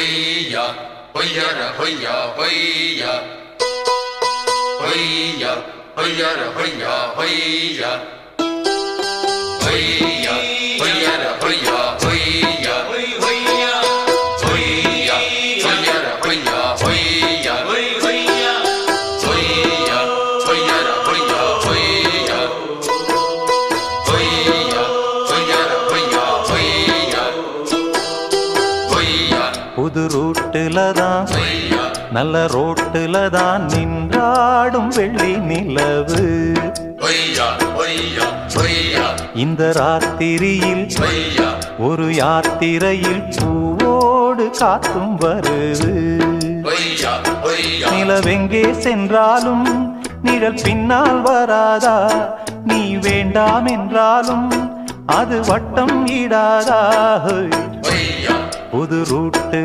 ஹொய்யா ஹொய்யர ஹொய்யா ஹொய்யா ஹொய்யா ஹொய்யர ஹொய்யா ஹொய்யா ஹொய்யா ஹொய்யர ஹொய்யா ஹொய்யா ஹொய்யா ஹொய்யா ஹொய்யர ஹொய்யா ஹொய்யா ஹொய்யா ஹொய்யா ஹொய்யர ஹொய்யா ஹொய்யா ஹொய்யா ஹொய்யர ஹொய்யா ஹொய்யா ஹொய்யா புது ரூட்டுல தான் நல்ல ரோட்டுல தான் நின்றாடும் வெள்ளி நிலவு. இந்த ராத்திரியில் ஒரு யாத்திரையில் பூவோடு காத்தும் வருது. நிலவெங்கே சென்றாலும் நிழல் பின்னால் வராதா? நீ வேண்டாம் என்றாலும் அது வட்டம் இடாதா? புது ரூட்டு